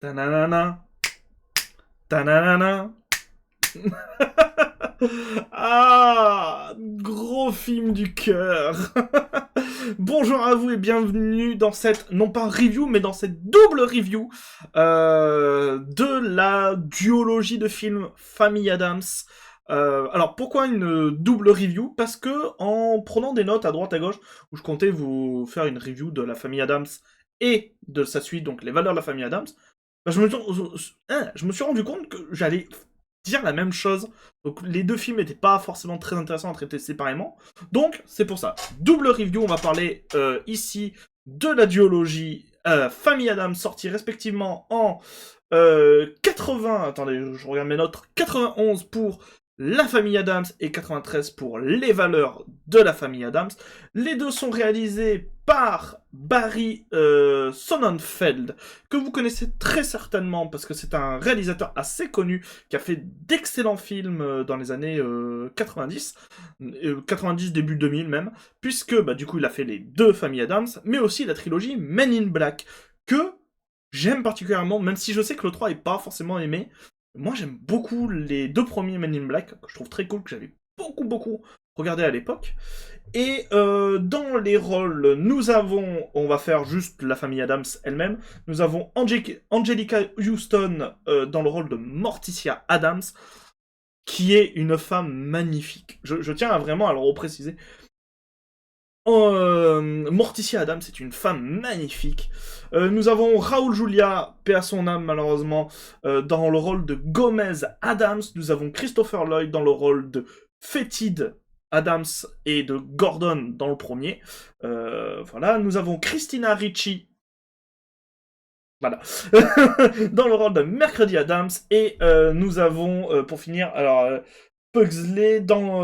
Tananana, tananana. Ah, gros film du cœur. Bonjour à vous et bienvenue dans cette, non pas review, mais dans cette double review de la duologie de films Famille Adams. Alors pourquoi une double review? Parce que en prenant des notes à droite à gauche, où je comptais vous faire une review de la Famille Adams et de sa suite, donc les valeurs de la Famille Adams, bah, je me suis rendu compte que j'allais dire la même chose. Donc les deux films n'étaient pas forcément très intéressants à traiter séparément. Donc c'est pour ça. Double review, on va parler ici de la duologie Famille Adams, sortie respectivement en 80... Attendez, je regarde mes notes. 91 pour La Famille Adams et 93 pour Les Valeurs de la Famille Adams. Les deux sont réalisés par Barry Sonnenfeld, que vous connaissez très certainement parce que c'est un réalisateur assez connu qui a fait d'excellents films dans les années 90, 90 début 2000 même, puisque bah, du coup il a fait les deux Familles Adams, mais aussi la trilogie Men in Black, que j'aime particulièrement, même si je sais que le 3 est pas forcément aimé. Moi j'aime beaucoup les deux premiers Men in Black, que je trouve très cool, que j'avais beaucoup regardé à l'époque. Et dans les rôles, nous avons, on va faire juste la famille Adams elle-même, nous avons Angelica Houston dans le rôle de Morticia Adams, qui est une femme magnifique. Je tiens à vraiment à le repréciser. Morticia Adams est une femme magnifique. Nous avons Raoul Julia, paix à son âme malheureusement, dans le rôle de Gomez Adams. Nous avons Christopher Lloyd dans le rôle de Fétide Adams et de Gordon dans le premier. Voilà, nous avons Christina Ricci, voilà, dans le rôle de Mercredi Adams. Et nous avons, pour finir, alors Pugsley dans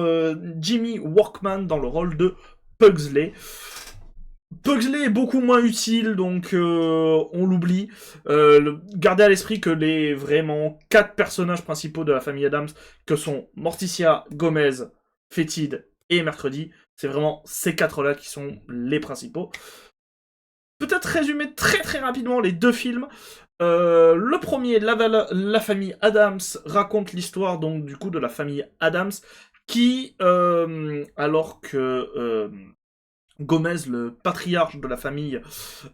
Jimmy Workman dans le rôle de Pugsley. Pugsley est beaucoup moins utile, donc on l'oublie. Gardez à l'esprit que les vraiment 4 personnages principaux de la famille Adams, que sont Morticia, Gomez, Fétide et Mercredi, c'est vraiment ces 4-là qui sont les principaux. Peut-être résumer très rapidement les deux films. Le premier, la famille Adams, raconte l'histoire donc du coup de la famille Adams qui, alors que Gomez, le patriarche de la famille,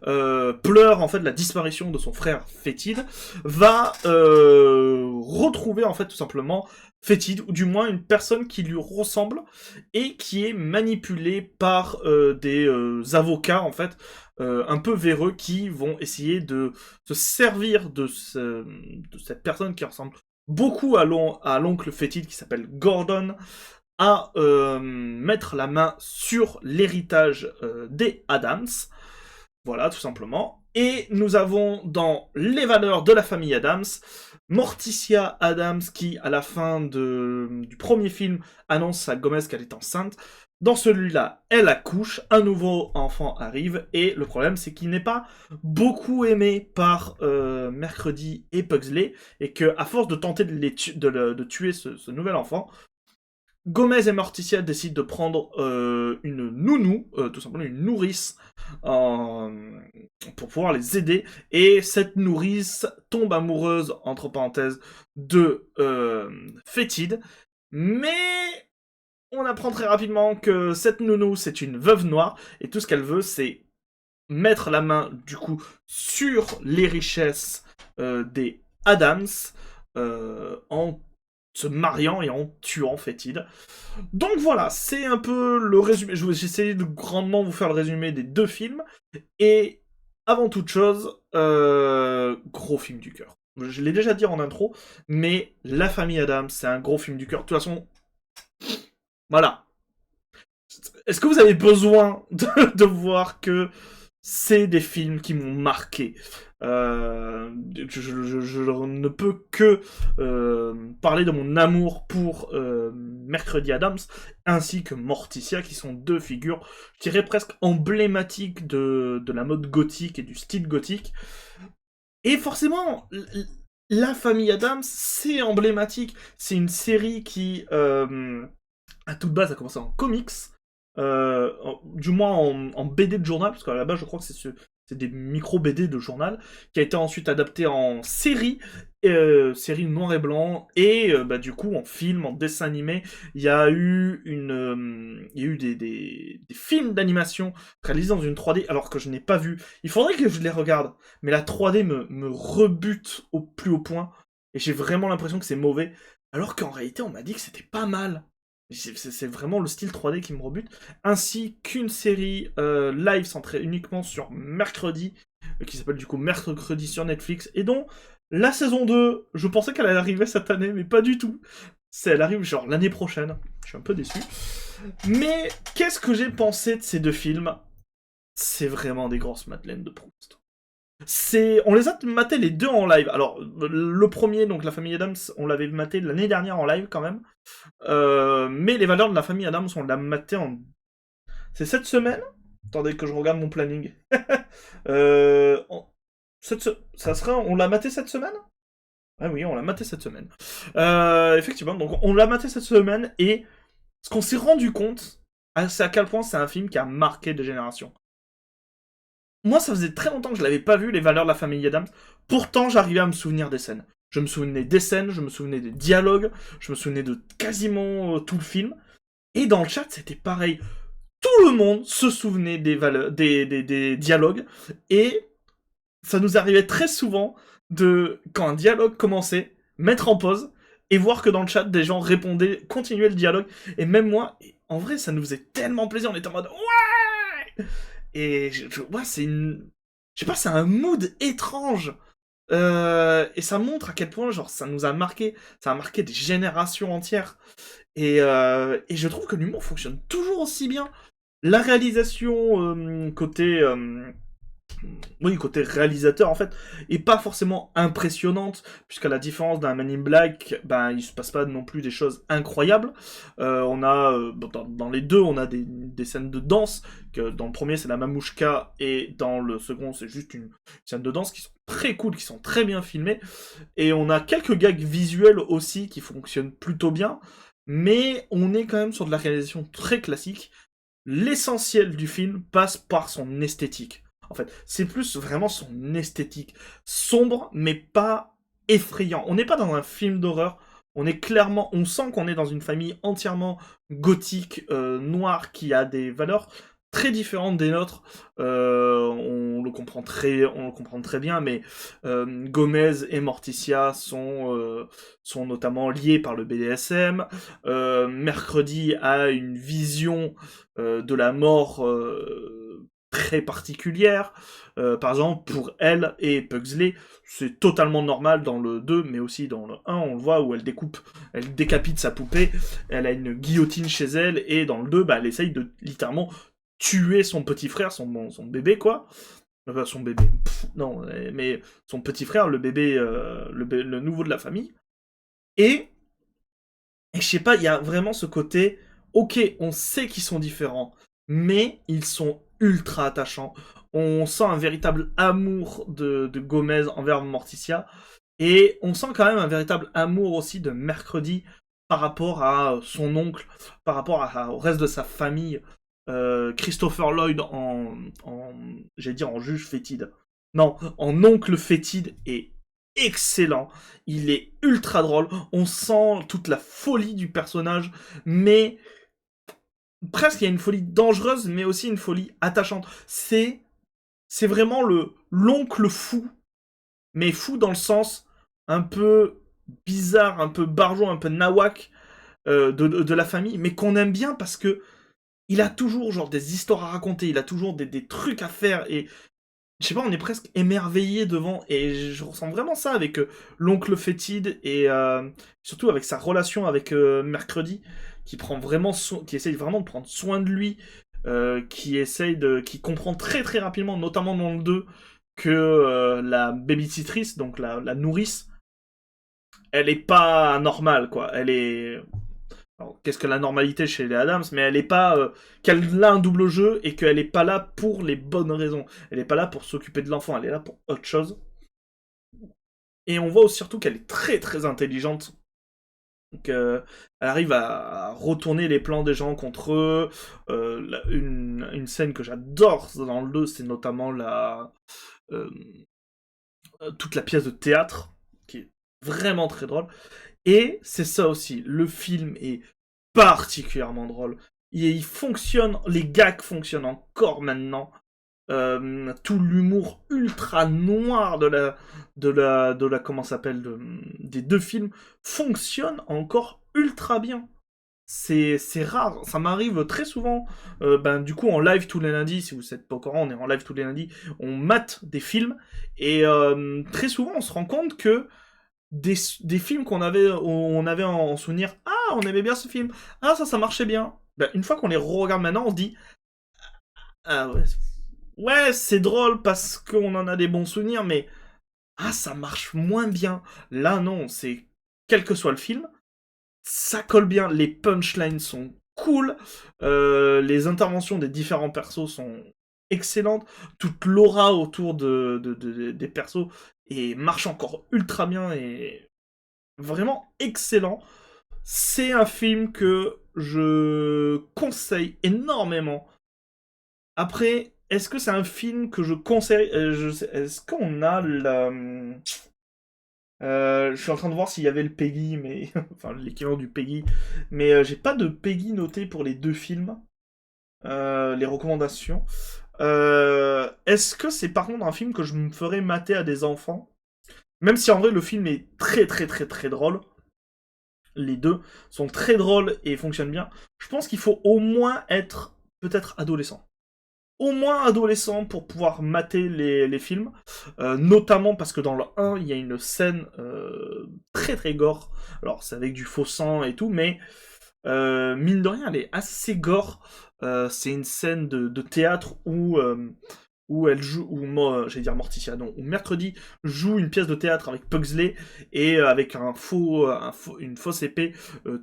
pleure en fait la disparition de son frère Fétide, va retrouver en fait tout simplement Fétide, ou du moins une personne qui lui ressemble et qui est manipulée par des avocats en fait un peu véreux qui vont essayer de se servir de cette personne qui ressemble beaucoup à l'oncle Fétide qui s'appelle Gordon, à mettre la main sur l'héritage des Adams. Voilà, tout simplement. Et nous avons dans les valeurs de la famille Adams, Morticia Adams qui, à la fin du premier film, annonce à Gomez qu'elle est enceinte. Dans celui-là, elle accouche, un nouveau enfant arrive, et le problème c'est qu'il n'est pas beaucoup aimé par Mercredi et Pugsley, et que à force de tenter de tuer ce nouvel enfant, Gomez et Morticia décident de prendre une nounou, tout simplement une nourrice, pour pouvoir les aider. Et cette nourrice tombe amoureuse, entre parenthèses, de Fétide. Mais on apprend très rapidement que cette nounou, c'est une veuve noire. Et tout ce qu'elle veut, c'est mettre la main, du coup, sur les richesses des Adams en se mariant et en tuant Fétide. Donc voilà, c'est un peu le résumé. J'ai essayé de grandement vous faire le résumé des deux films. Et avant toute chose, gros film du cœur. Je l'ai déjà dit en intro, mais La Famille Adams, c'est un gros film du cœur. De toute façon, voilà. Est-ce que vous avez besoin de voir que c'est des films qui m'ont marqué? Je ne peux que parler de mon amour pour Mercredi Adams ainsi que Morticia, qui sont deux figures, je dirais presque emblématiques de la mode gothique et du style gothique. Et forcément, la famille Adams, c'est emblématique. C'est une série qui, à toute base, a commencé en comics, du moins en BD de journal, parce qu'à la base, je crois que c'est des micro-BD de journal, qui a été ensuite adapté en série, série noir et blanc, et bah, du coup en film, en dessin animé, il y a eu des films d'animation réalisés dans une 3D, alors que je n'ai pas vu. Il faudrait que je les regarde, mais la 3D me rebute au plus haut point, et j'ai vraiment l'impression que c'est mauvais, alors qu'en réalité on m'a dit que c'était pas mal. C'est vraiment le style 3D qui me rebute, ainsi qu'une série live centrée uniquement sur mercredi, qui s'appelle du coup Mercredi sur Netflix, et dont la saison 2, je pensais qu'elle allait arriver cette année, mais pas du tout. Elle arrive genre l'année prochaine. Je suis un peu déçu. Mais qu'est-ce que j'ai pensé de ces deux films? C'est vraiment des grosses madeleines de Proust. On les a matés les deux en live. Alors, le premier, donc La Famille Adams, on l'avait maté l'année dernière en live quand même. Mais Les Valeurs de la Famille Adams, on l'a maté en... C'est cette semaine? Attendez que je regarde mon planning. euh, en- Ça sera... On l'a maté cette semaine? Ah oui, on l'a maté cette semaine. Effectivement, donc on l'a maté cette semaine, et ce qu'on s'est rendu compte, c'est à quel point c'est un film qui a marqué des générations. Moi, ça faisait très longtemps que je l'avais pas vu, Les Valeurs de la Famille Adams. Pourtant, j'arrivais à me souvenir des scènes. Je me souvenais des scènes, je me souvenais des dialogues, je me souvenais de quasiment tout le film. Et dans le chat, c'était pareil. Tout le monde se souvenait des dialogues. Et ça nous arrivait très souvent de, quand un dialogue commençait, mettre en pause et voir que dans le chat, des gens répondaient, continuaient le dialogue. Et même moi, en vrai, ça nous faisait tellement plaisir. On était en mode ouais. Et ouais, c'est une... Je sais pas, c'est un mood étrange. Et ça montre à quel point, genre, ça nous a marqué. Ça a marqué des générations entières. Et je trouve que l'humour fonctionne toujours aussi bien. La réalisation, côté réalisateur, en fait, est pas forcément impressionnante, puisqu'à la différence d'un Man in Black, ben, il se passe pas non plus des choses incroyables. Dans les deux, on a des scènes de danse, que dans le premier, c'est la mamouchka, et dans le second, c'est juste une scène de danse qui sont très cool, qui sont très bien filmées. Et on a quelques gags visuels aussi qui fonctionnent plutôt bien, mais on est quand même sur de la réalisation très classique. L'essentiel du film passe par son esthétique. En fait, c'est plus vraiment son esthétique. Sombre, mais pas effrayant. On n'est pas dans un film d'horreur. On sent qu'on est dans une famille entièrement gothique, noire, qui a des valeurs très différentes des nôtres. On le comprend très bien, mais Gomez et Morticia sont notamment liés par le BDSM. Mercredi a une vision de la mort très particulière. Par exemple, pour elle et Pugsley, c'est totalement normal dans le 2, mais aussi dans le 1, on le voit où elle décapite sa poupée, elle a une guillotine chez elle, et dans le 2, bah, elle essaye de littéralement tuer son petit frère, son bébé, quoi. Enfin, son bébé, non, mais son petit frère, le bébé, le nouveau de la famille. Et je sais pas, il y a vraiment ce côté, ok, on sait qu'ils sont différents, mais ils sont ultra attachants. On sent un véritable amour de Gomez envers Morticia, et on sent quand même un véritable amour aussi de Mercredi par rapport à son oncle, par rapport au reste de sa famille. Christopher Lloyd j'allais dire en juge fétide. Non, en oncle fétide est excellent. Il est ultra drôle. On sent toute la folie du personnage, mais presque il y a une folie dangereuse, mais aussi une folie attachante. C'est vraiment l'oncle fou, mais fou dans le sens un peu bizarre, un peu barjot, un peu nawak de la famille, mais qu'on aime bien parce que il a toujours genre des histoires à raconter, il a toujours des trucs à faire, et je sais pas, on est presque émerveillé devant, et je ressens vraiment ça avec l'oncle fétide, et surtout avec sa relation avec Mercredi, qui essaye vraiment de prendre soin de lui, qui comprend très très rapidement, notamment dans le 2, que la babysitrice, donc la nourrice, elle est pas normale, quoi. Elle est... Alors, qu'est-ce que la normalité chez les Adams? Mais elle est pas... qu'elle a un double jeu, et qu'elle est pas là pour les bonnes raisons. Elle est pas là pour s'occuper de l'enfant, elle est là pour autre chose. Et on voit aussi surtout qu'elle est très très intelligente. Donc, elle arrive à retourner les plans des gens contre eux. Une scène que j'adore dans le 2, c'est notamment euh, toute la pièce de théâtre, qui est vraiment très drôle. Et c'est ça aussi, le film est particulièrement drôle. Il fonctionne, les gags fonctionnent encore maintenant. Tout l'humour ultra noir de la comment s'appelle, des deux films fonctionne encore ultra bien. C'est rare, ça m'arrive très souvent. Du coup, en live tous les lundis, si vous n'êtes pas au courant, on est en live tous les lundis, on mate des films, et très souvent on se rend compte que des films on avait en souvenir, ah, on aimait bien ce film, ah, ça marchait bien. Une fois qu'on les regarde maintenant, on se dit, ah ouais, ouais, c'est drôle parce qu'on en a des bons souvenirs, mais ah, ça marche moins bien. Là, non, c'est quel que soit le film, ça colle bien, les punchlines sont cool, les interventions des différents persos sont excellentes, toute l'aura autour des persos et marche encore ultra bien et vraiment excellent. C'est un film que je conseille énormément. Après, est-ce que c'est un film que je conseille, est-ce qu'on a la... je suis en train de voir s'il y avait le Peggy, mais enfin l'équivalent du Peggy, mais j'ai pas de Peggy noté pour les deux films, les recommandations. Est-ce que c'est par contre un film que je me ferais mater à des enfants, même si en vrai le film est très très très très drôle. Les deux sont très drôles et fonctionnent bien. Je pense qu'il faut au moins être peut-être adolescent. Au moins adolescent pour pouvoir mater les films, notamment parce que dans le 1, il y a une scène très très gore. Alors c'est avec du faux sang et tout, mais mine de rien, elle est assez gore. C'est une scène de théâtre où elle joue, j'allais dire Morticia, non, où Mercredi joue une pièce de théâtre avec Pugsley, et avec une fausse épée,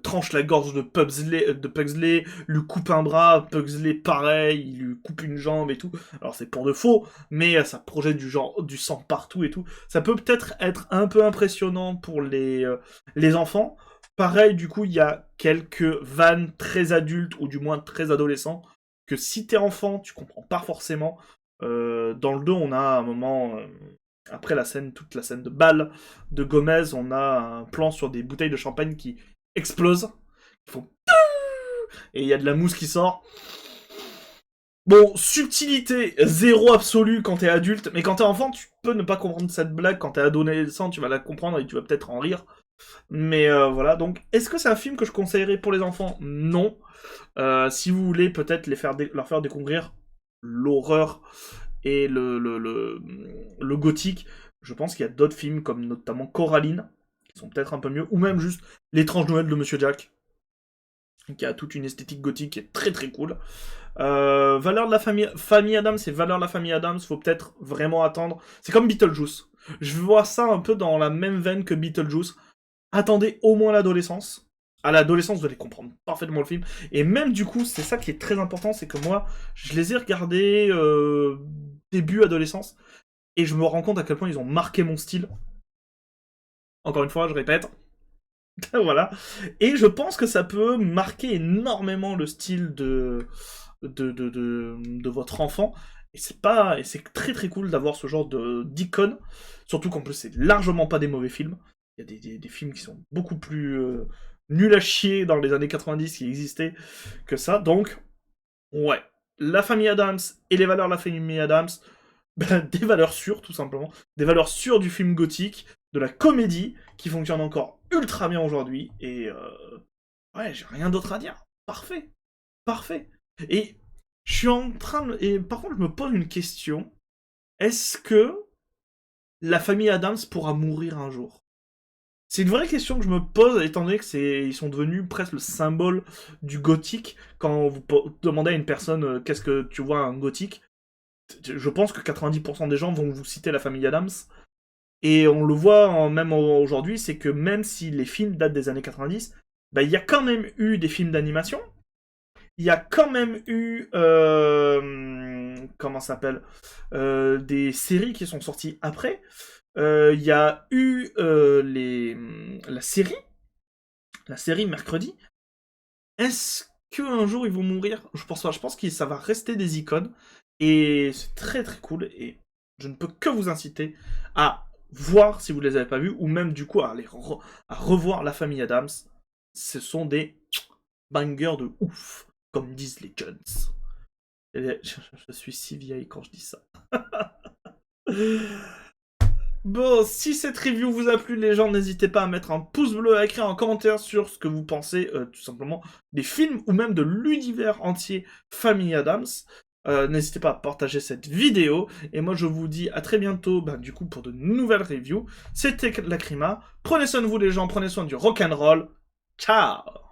tranche la gorge de Pugsley, lui coupe un bras, Pugsley pareil, il lui coupe une jambe et tout. Alors c'est pour de faux, mais ça projette du sang partout et tout. Ça peut peut-être être un peu impressionnant pour les enfants. Pareil, du coup, il y a quelques vannes très adultes, ou du moins très adolescents, que si t'es enfant, tu comprends pas forcément. Dans le 2, on a un moment, après toute la scène de bal de Gomez, on a un plan sur des bouteilles de champagne qui explosent, qui font et il y a de la mousse qui sort. Bon, subtilité zéro absolue quand t'es adulte, mais quand t'es enfant, tu peux ne pas comprendre cette blague. Quand t'es adolescent, tu vas la comprendre et tu vas peut-être en rire. Mais voilà, donc, est-ce que c'est un film que je conseillerais pour les enfants? Non. Si vous voulez peut-être leur faire découvrir l'horreur et le gothique, je pense qu'il y a d'autres films comme notamment Coraline, qui sont peut-être un peu mieux, ou même juste L'étrange Noël de Monsieur Jack, qui a toute une esthétique gothique qui est très très cool. Valeur de la famille Adams et Valeur de la famille Adams, faut peut-être vraiment attendre. C'est comme Beetlejuice. Je vois ça un peu dans la même veine que Beetlejuice. Attendez au moins l'adolescence. À l'adolescence, vous allez comprendre parfaitement le film. Et même du coup, c'est ça qui est très important, c'est que moi, je les ai regardés début adolescence, et je me rends compte à quel point ils ont marqué mon style. Encore une fois, je répète. Voilà. Et je pense que ça peut marquer énormément le style de votre enfant. Et c'est très très cool d'avoir ce genre d'icône. Surtout qu'en plus, c'est largement pas des mauvais films. Il y a des films qui sont beaucoup plus nuls à chier dans les années 90 qui existaient que ça. Donc, ouais. La famille Adams et les valeurs de la famille Adams, des valeurs sûres, tout simplement. Des valeurs sûres du film gothique, de la comédie, qui fonctionne encore ultra bien aujourd'hui. Et ouais, j'ai rien d'autre à dire. Parfait. Parfait. Et je suis en train de... Et par contre, je me pose une question. Est-ce que la famille Adams pourra mourir un jour? C'est une vraie question que je me pose, étant donné que ils sont devenus presque le symbole du gothique. Quand vous demandez à une personne qu'est-ce que tu vois un gothique, je pense que 90% des gens vont vous citer la famille Adams. Et on le voit même aujourd'hui, c'est que même si les films datent des années 90, il y a quand même eu des films d'animation. Il y a quand même eu... comment ça s'appelle, des séries qui sont sorties après. Il y a eu la série la série mercredi. Est-ce qu'un jour ils vont mourir? Je pense pas. Je pense que ça va rester des icônes. Et c'est très très cool. Et je ne peux que vous inciter à voir si vous ne les avez pas vus. Ou même du coup à, à revoir La Famille Adams. Ce sont des bangers de ouf. Comme disent les jeunes. Je suis si vieille quand je dis ça. Bon, si cette review vous a plu, les gens, n'hésitez pas à mettre un pouce bleu, à écrire en commentaire sur ce que vous pensez, tout simplement, des films ou même de l'univers entier Famille Adams. N'hésitez pas à partager cette vidéo. Et moi, je vous dis à très bientôt, du coup, pour de nouvelles reviews. C'était Lacrima. Prenez soin de vous, les gens. Prenez soin du rock'n'roll. Ciao!